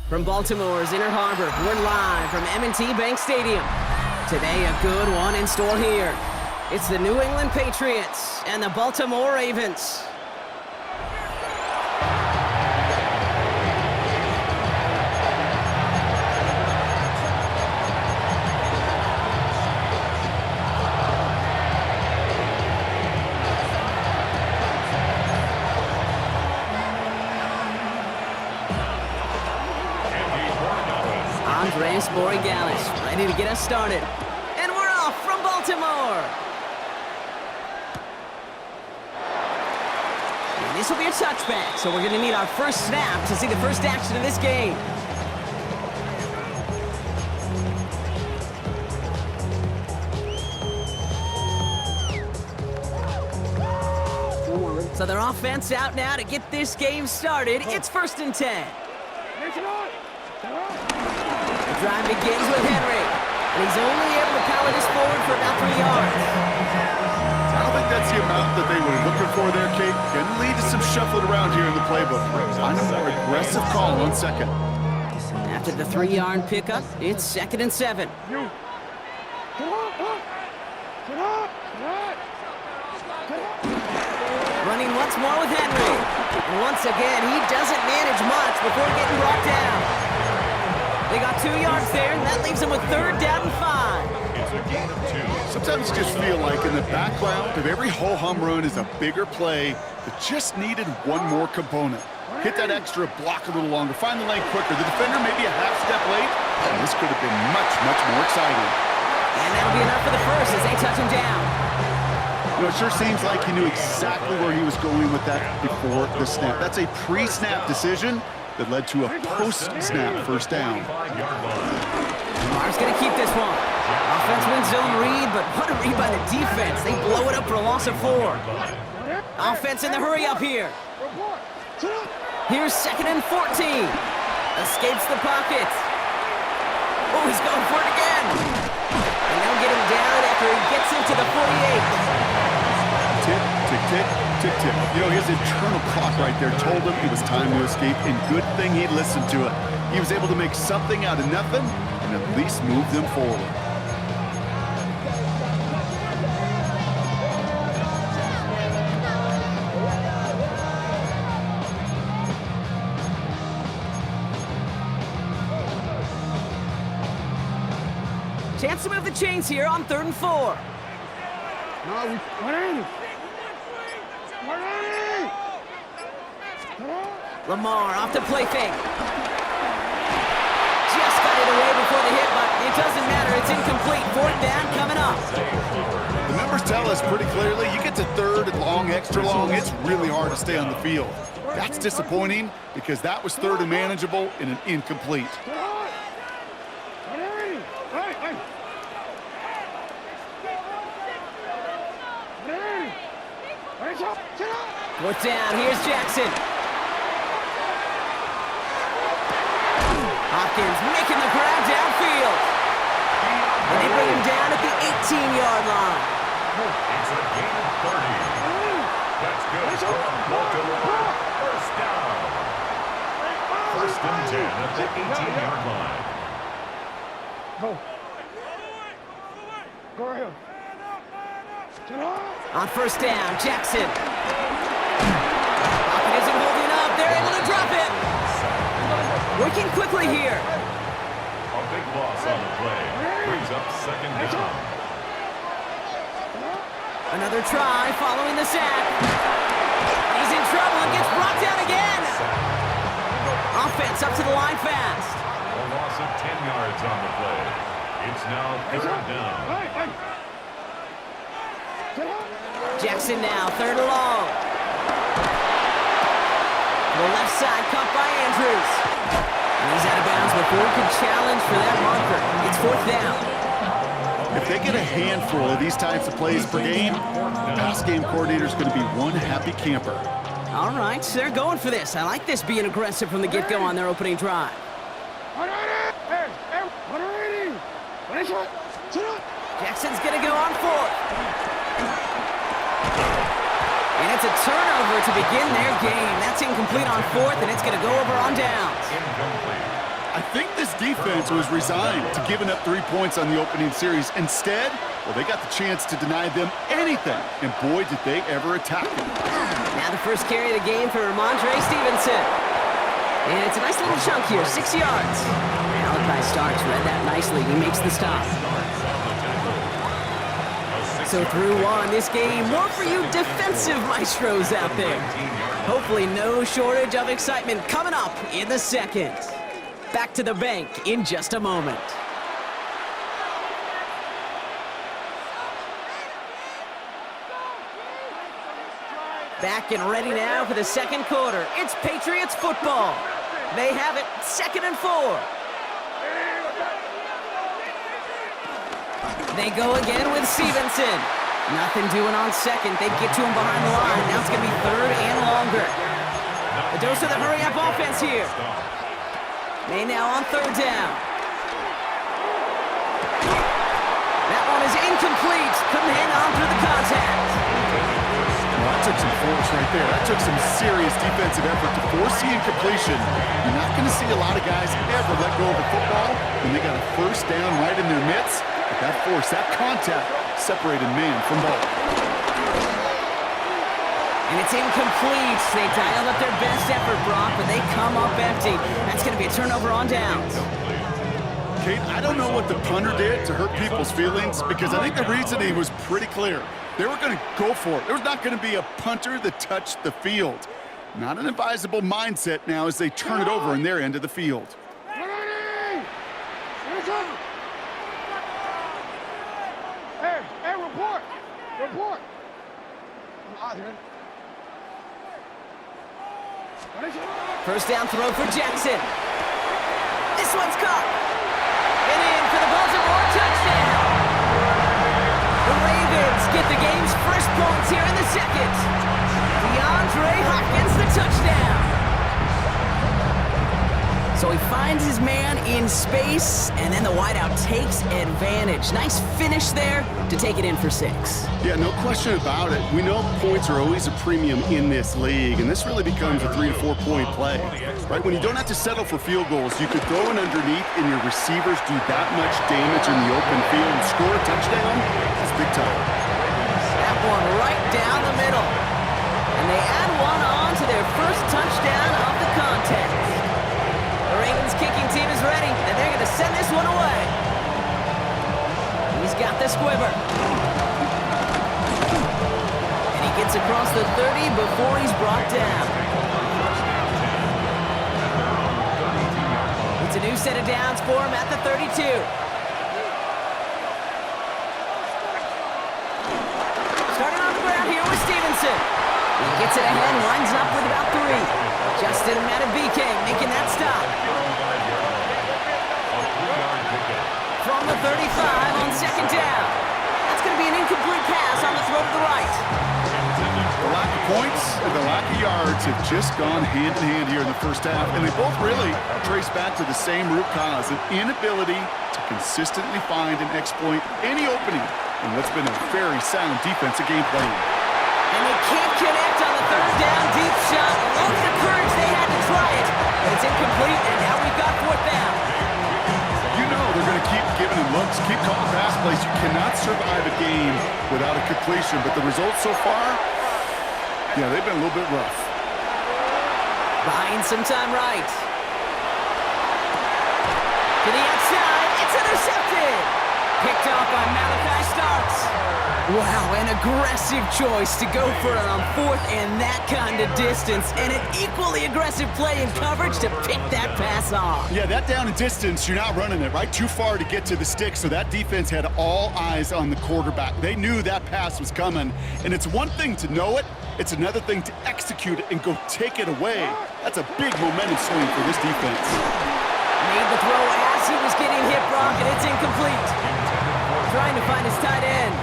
From Baltimore's Inner Harbor, we're live from M&T Bank Stadium. Today, a good one in store here. It's the New England Patriots and the Baltimore Ravens. Ready to get us started. And we're off from Baltimore. And this will be a touchback, so we're going to need our first snap to see the first action of this game. So their offense out now to get this game started. It's 1st and 10. The drive begins with Henry, and he's only able to power this forward for about 3 yards. I don't think that's the amount that they were looking for there, Kate. Can lead to some shuffling around here in the playbook. Find a more aggressive call on second. After the 3-yard pickup, it's 2nd and 7. Running once more with Henry. And once again, he doesn't manage much before getting brought down. They got 2 yards there, and that leaves them with 3rd down and 5. It's a gain of 2. Sometimes you just feel like in the background of every ho-hum run is a bigger play that just needed one more component. Hit that extra block a little longer, find the lane quicker. The defender may be a half step late, and this could have been much, much more exciting. And that'll be enough for the first as they touch him down. You know, it sure seems like he knew exactly where he was going with that before the snap. That's a pre-snap decision that led to a post-snap first down. Lamar's going to keep this one. Offense wins zone read, but what a read by the defense. They blow it up for a loss of 4. Offense in the hurry up here. Here's 2nd and 14. Escapes the pocket. Oh, he's going for it again. And they'll get him down after he gets into the 48. Tick, tick, tick, tick, tick. You know, his internal clock right there told him it was time to escape, and good thing he listened to it. He was able to make something out of nothing and at least move them forward. Chance to move the chains here on 3rd and 4. Lamar off the play fake. Just got it away before the hit, but it doesn't matter. It's incomplete. 4th down coming up. The numbers tell us pretty clearly, you get to 3rd and long, extra long, it's really hard to stay on the field. That's disappointing because that was 3rd and manageable and an incomplete. 4th down, here's Jackson. Hopkins making the grab downfield. And they bring him down at the 18-yard line. It's a gain of 30. That's good for Baltimore. First down. 1st and 10 at the 18-yard line. Go ahead. On 1st down, Jackson. Hopkins isn't holding up. They're able to drop it. Working quickly here. A big loss on the play. Brings up 2nd down. Another try following the sack. He's in trouble and gets brought down again. Offense up to the line fast. A loss of 10 yards on the play. It's now third down. Jackson now, third and long. The left side caught by Andrews. And he's out of bounds before he can challenge for that marker. It's fourth down. If they get a handful of these types of plays per game, the pass game coordinator is going to be one happy camper. All right, so they're going for this. I like this being aggressive from the get-go on their opening drive. Jackson's going to go on fourth. And it's a turnover to begin their game. That's incomplete on fourth, and it's going to go over on downs. I think this defense was resigned to giving up 3 points on the opening series. Instead, well, they got the chance to deny them anything, and boy, did they ever attack them. Now the first carry of the game for Ramondre Stevenson. And it's a nice little chunk here, 6 yards. Malachi Starks read that nicely. He makes the stop. So through one, this game, more for you defensive maestros out there. Hopefully no shortage of excitement coming up in the second. Back to the bank in just a moment. Back and ready now for the second quarter. It's Patriots football. They have it, 2nd and 4. They go again with Stevenson. Nothing doing on second. They get to him behind the line. Now it's going to be third and longer. A dose of the hurry-up offense here. They now on third down. That one is incomplete. Couldn't hang on through the contact. Well, that took some force right there. That took some serious defensive effort to force the incompletion. You're not going to see a lot of guys ever let go of the football when they got a first down right in their midst. But that force, that contact, separated man from ball. And it's incomplete. They dialed up their best effort, Brock, but they come up empty. That's going to be a turnover on downs. Kate, I don't know what the punter did to hurt people's feelings, because I think the reasoning was pretty clear. They were going to go for it. There was not going to be a punter that touched the field. Not an advisable mindset now as they turn it over in their end of the field. Hey, report. First down throw for Jackson. This one's caught. And in for the Baltimore touchdown. The Ravens get the game's first points here in the second. DeAndre Hopkins the touchdown. So he finds his man in space, and then the wideout takes advantage. Nice finish there to take it in for 6. Yeah, no question about it. We know points are always a premium in this league, and this really becomes a 3 to 4 point play. Right? When you don't have to settle for field goals, you could throw it underneath and your receivers do that much damage in the open field and score a touchdown. That's big time. That one right down the middle. And they add one on to their first touchdown of the contest. The Ravens kicking team is ready, and they're going to send this one away. He's got the squibber. And he gets across the 30 before he's brought down. It's a new set of downs for him at the 32. Starting on the ground here with Stevenson. He gets it ahead, lines up with about 3. Justin Matabike making that stop. From the 35 on second down. That's going to be an incomplete pass on the throw to the right. The lack of points and the lack of yards have just gone hand in hand here in the first half, and they both really trace back to the same root cause, an inability to consistently find and exploit any opening in what's been a very sound defensive game plan. And they can't connect on the third down deep shot. Love the courage they had to try it. But it's incomplete, and now we've got fourth down. You know they're going to keep giving him looks, keep calling pass plays. You cannot survive a game without a completion, but the results so far, yeah, they've been a little bit rough. Buying some time right. To the outside, it's intercepted. Picked off by Malachi Starks. Wow, an aggressive choice to go for it on 4th and that kind of distance, and an equally aggressive play in coverage to pick that pass off. Yeah, that down and distance, you're not running it, right? Too far to get to the stick, so that defense had all eyes on the quarterback. They knew that pass was coming, and it's one thing to know it, it's another thing to execute it and go take it away. That's a big momentum swing for this defense. Made the throw as he was getting hit, Brock, and it's incomplete. Trying to find his tight end,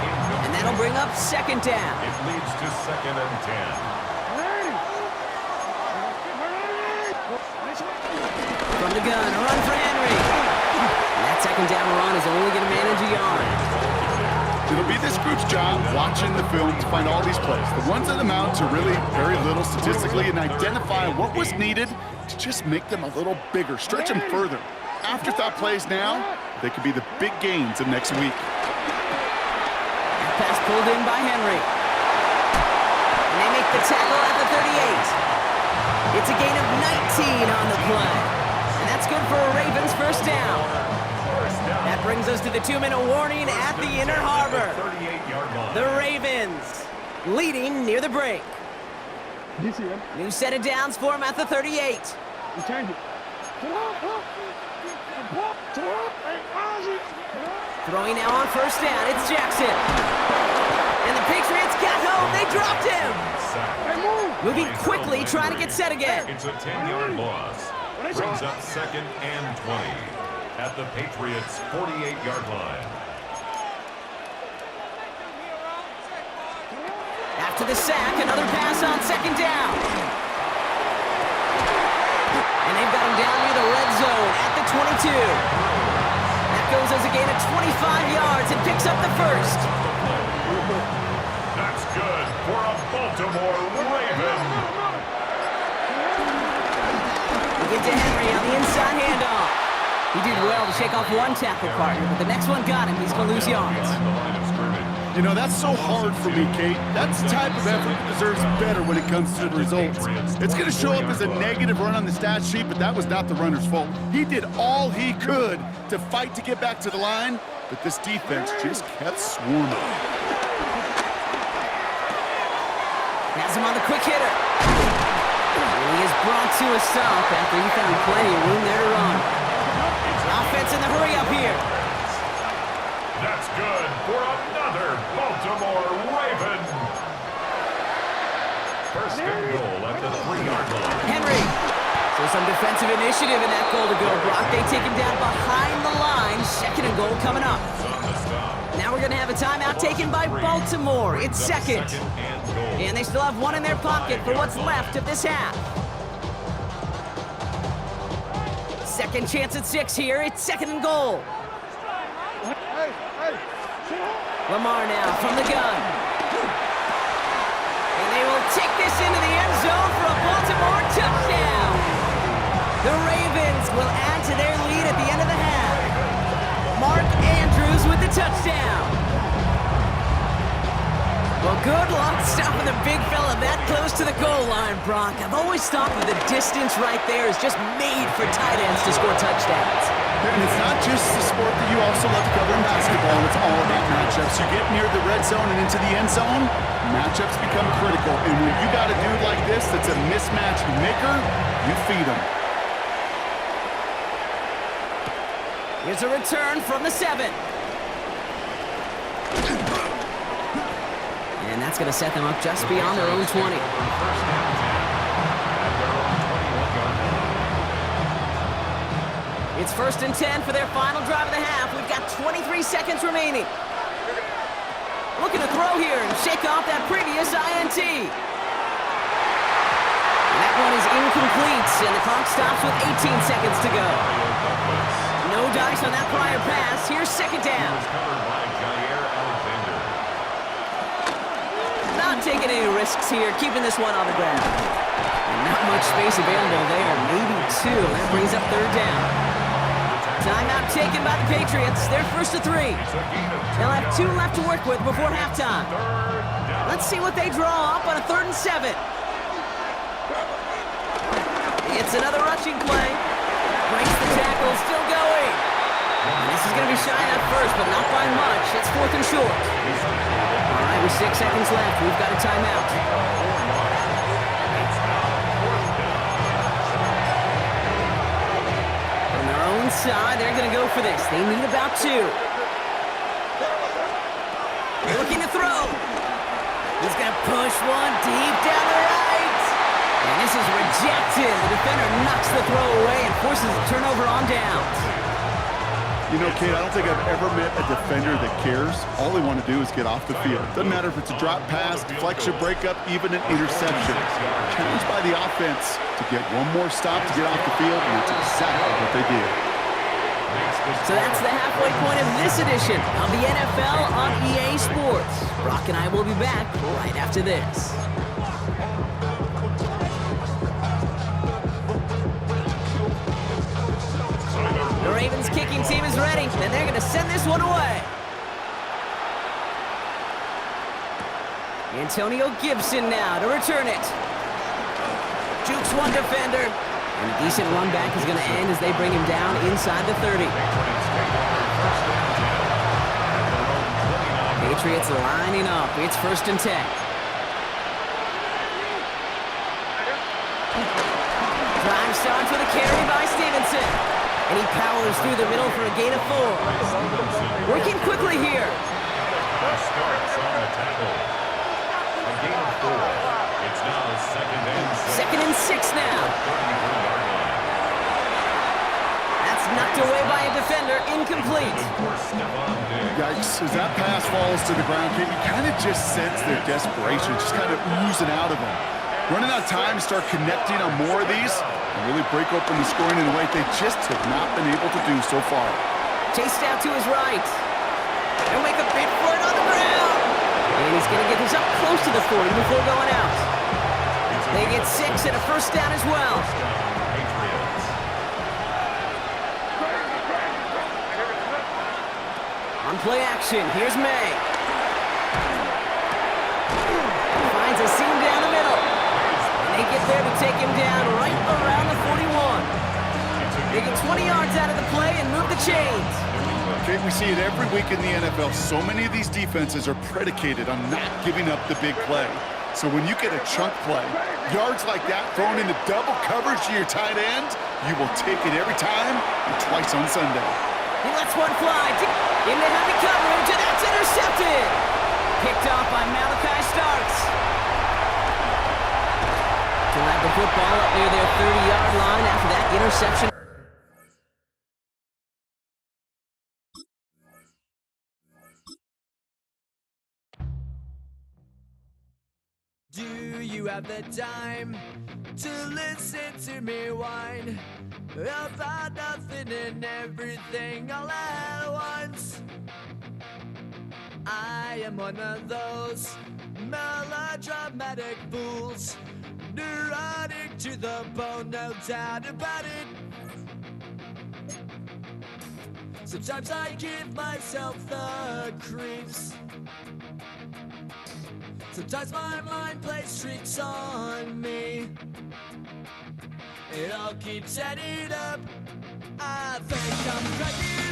and that'll bring up 2nd down. It leads to 2nd and 10. From the gun, a run for Henry. And that 2nd down run is only going to manage a yard. It'll be this group's job watching the film to find all these plays. The ones that amount to really very little statistically and identify what was needed to just make them a little bigger, stretch them further. Afterthought plays now, they could be the big gains of next week. Pass pulled in by Henry. And they make the tackle at the 38. It's a gain of 19 on the play. And that's good for a Ravens 1st down. That brings us to the 2-minute warning at the Inner Harbor. 38-yard line. The Ravens leading near the break. New set of downs for him at the 38. You change it. Throwing now on 1st down, it's Jackson. And the Patriots got home, they dropped him. Moving quickly, trying to get set again. It's a 10-yard loss. Brings up 2nd and 20 at the Patriots' 48-yard line. After the sack, another pass on 2nd down. And they've got him down near the red zone at the 22. That goes as a gain of 25 yards and picks up the 1st. That's good for a Baltimore Raven. We get to Henry on the inside handoff. He did well to shake off one tackle partner, but the next one got him. He's going to lose yards. Behind the line of scrimmage. You know, that's so hard for me, Kate. That's the type of effort that deserves better when it comes to the results. It's going to show up as a negative run on the stat sheet, but that was not the runner's fault. He did all he could to fight to get back to the line, but this defense just kept swarming. Has him on the quick hitter. And he is brought to a stop after he found plenty of room there to run. Offense in the hurry up here. That's good for another Baltimore Raven. 1st and goal at the 3-yard line. Henry. So some defensive initiative in that goal to go, Brock. They take him down behind the line. 2nd and goal coming up. On the stop. Now we're going to have a timeout taken by Baltimore. It's 2nd. And goal. And they still have one in their pocket for what's left of this half. 2nd chance at 6 here. It's 2nd and goal. Lamar now from the gun. And they will take this into the end zone for a Baltimore touchdown. The Ravens will add to their lead at the end of the half. Mark Andrews with the touchdown. Well, good luck stopping the big fella that close to the goal line, Brock. I've always thought that the distance right there is just made for tight ends to score touchdowns. And it's not just the sport that you also love to cover in basketball. It's all about matchups. You get near the red zone and into the end zone, matchups become critical. And when you got a dude like this that's a mismatch maker, you feed him. Here's a return from the 7. And that's going to set them up just beyond their own 20. It's 1st and 10 for their final drive of the half. We've got 23 seconds remaining. Looking to throw here and shake off that previous INT. That one is incomplete, and the clock stops with 18 seconds to go. No dice on that prior pass. Here's 2nd down. Not taking any risks here, keeping this one on the ground. And not much space available there, maybe 2. That brings up 3rd down. Timeout taken by the Patriots. They're 1st to 3. They'll have 2 left to work with before halftime. Let's see what they draw up on a 3rd and 7. It's another rushing play. Breaks the tackle, still going. And this is going to be shy at first, but not by much. It's 4th and short. With 6 seconds left, we've got a timeout. On their own side, they're going to go for this. They need about 2. Looking to throw. He's going to push one deep down the right. And this is rejected. The defender knocks the throw away and forces a turnover on downs. You know, Kate, I don't think I've ever met a defender that cares. All they want to do is get off the field. Doesn't matter if it's a drop pass, deflection, breakup, even an interception. Challenged by the offense to get one more stop to get off the field, and that's exactly what they did. So that's the halfway point of this edition of the NFL on EA Sports. Brock and I will be back right after this. The Ravens kicking team is ready, and they're going to send this one away. Antonio Gibson now to return it. Jukes one defender. And a decent run back is going to end as they bring him down inside the 30. Patriots lining up. It's 1st and 10. Drive starts with a carry by Stevenson. And he powers through the middle for a gain of 4. Working quickly here. Starts on the tackle. A gain of 4. It's now 2nd and 6. 2nd and 6 now. That's knocked away by a defender. Incomplete. Yikes, as that pass falls to the ground, Kate, you kind of just sense their desperation, just kind of oozing out of them. Running out of time to start connecting on more of these and really break open the scoring in a way they just have not been able to do so far. Chased out to his right. They'll make a bid for it on the ground. And he's going to get this up close to the 40 before going out. They get 6 and a 1st down as well. On play action, here's May. Finds a seam down the middle. And they get there to take him down right around the 41. They get 20 yards out of the play and move the chains. Kate, we see it every week in the NFL. So many of these defenses are predicated on not giving up the big play. So when you get a chunk play, yards like that thrown into double coverage to your tight end, you will take it every time and twice on Sunday. He lets one fly into heavy coverage, and that's intercepted. Picked off by Malachi Starks. To have the football up near their 30-yard line after that interception. Do you have the time to listen to me whine about nothing and everything all at once? I am one of those melodramatic fools, neurotic to the bone, no doubt about it. Sometimes I give myself the creeps. Sometimes my mind plays tricks on me. It all keeps adding up. I think I'm cracking